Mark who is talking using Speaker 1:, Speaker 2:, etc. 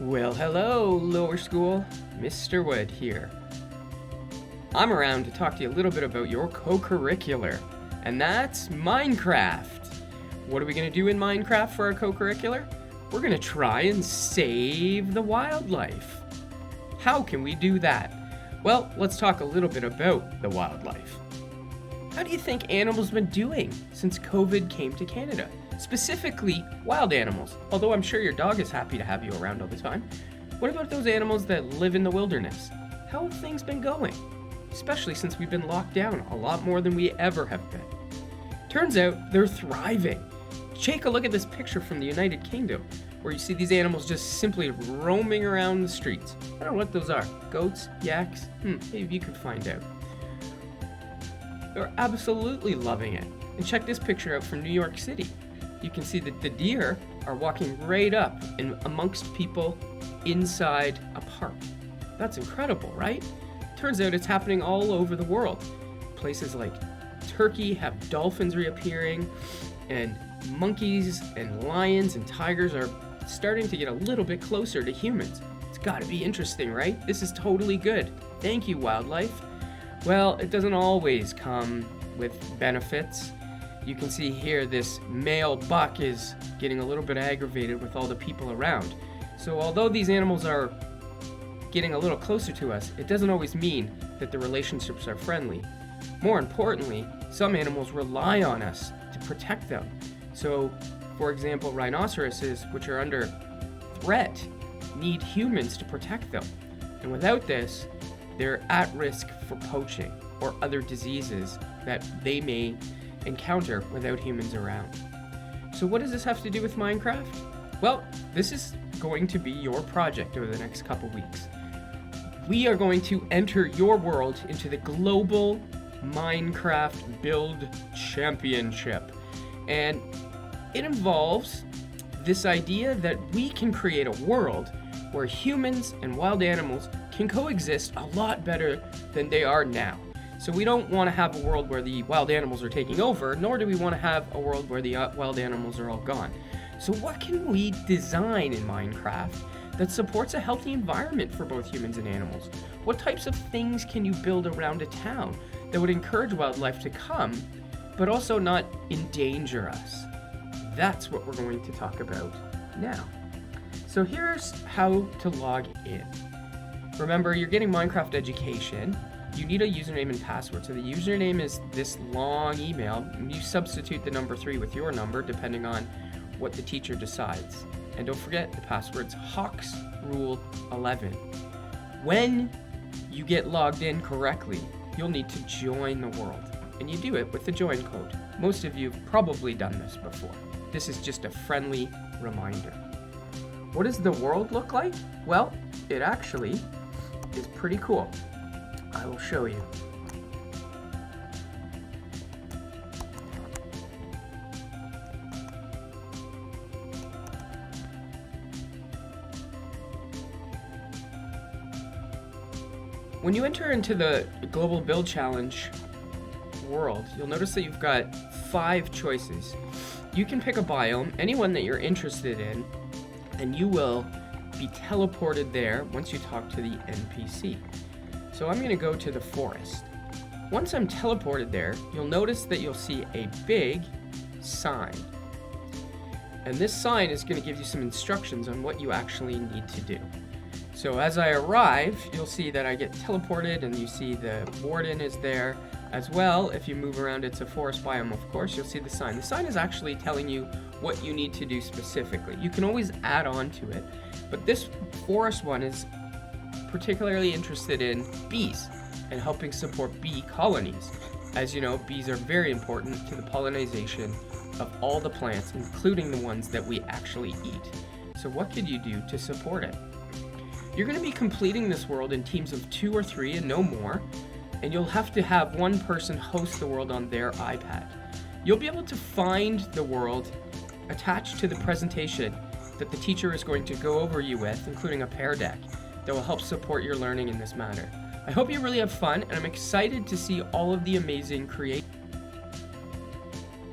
Speaker 1: Well, hello, lower school. Mr. Wood here. I'm around to talk to you a little bit about your co-curricular, and that's Minecraft. What are we going to do in Minecraft for our co-curricular? We're going to try and save the wildlife. How can we do that? Well, let's talk a little bit about the wildlife. How do you think animals have been doing since COVID came to Canada? Specifically, wild animals, although I'm sure your dog is happy to have you around all the time. What about those animals that live in the wilderness? How have things been going? Especially since we've been locked down a lot more than we ever have been. Turns out they're thriving. Take a look at this picture from the United Kingdom, where you see these animals just simply roaming around the streets. I don't know what those are. Goats? Yaks? Maybe you could find out. They're absolutely loving it. And check this picture out from New York City. You can see that the deer are walking right up and amongst people inside a park. That's incredible, right? Turns out it's happening all over the world. Places like Turkey have dolphins reappearing, and monkeys and lions and tigers are starting to get a little bit closer to humans. It's gotta be interesting, right? This is totally good. Thank you, wildlife. Well, it doesn't always come with benefits. You can see here this male buck is getting a little bit aggravated with all the people around. So although these animals are getting a little closer to us, it doesn't always mean that the relationships are friendly. More importantly, some animals rely on us to protect them. So, for example, rhinoceroses, which are under threat, need humans to protect them. And without this, they're at risk for poaching or other diseases that they may encounter without humans around. So what does this have to do with Minecraft? Well, this is going to be your project over the next couple weeks. We are going to enter your world into the global Minecraft Build Championship. And it involves this idea that we can create a world where humans and wild animals can coexist a lot better than they are now. So we don't want to have a world where the wild animals are taking over, nor do we want to have a world where the wild animals are all gone. So what can we design in Minecraft that supports a healthy environment for both humans and animals? What types of things can you build around a town that would encourage wildlife to come, but also not endanger us? That's what we're going to talk about now. So here's how to log in. Remember, you're getting Minecraft education. You need a username and password. So the username is this long email. You substitute the number 3 with your number depending on what the teacher decides. And don't forget, the password's Hawks Rule 11. When you get logged in correctly, you'll need to join the world. And you do it with the join code. Most of you have probably done this before. This is just a friendly reminder. What does the world look like? Well, it actually is pretty cool. I will show you. When you enter into the Global Build Challenge world, you'll notice that you've got 5 choices. You can pick a biome, any one that you're interested in, and you will be teleported there once you talk to the NPC. So I'm going to go to the forest. Once I'm teleported there, you'll notice that you'll see a big sign. And this sign is going to give you some instructions on what you actually need to do. So as I arrive, you'll see that I get teleported and you see the warden is there as well. If you move around, it's a forest biome, of course, you'll see the sign. The sign is actually telling you what you need to do specifically. You can always add on to it, but this forest one is particularly interested in bees and helping support bee colonies. As you know, bees are very important to the pollination of all the plants, including the ones that we actually eat. So what could you do to support it? You're going to be completing this world in teams of 2 or 3 and no more, and you'll have to have one person host the world on their iPad. You'll be able to find the world attached to the presentation that the teacher is going to go over you with, including a pear deck that will help support your learning in this matter. I hope you really have fun, and I'm excited to see all of the amazing creations.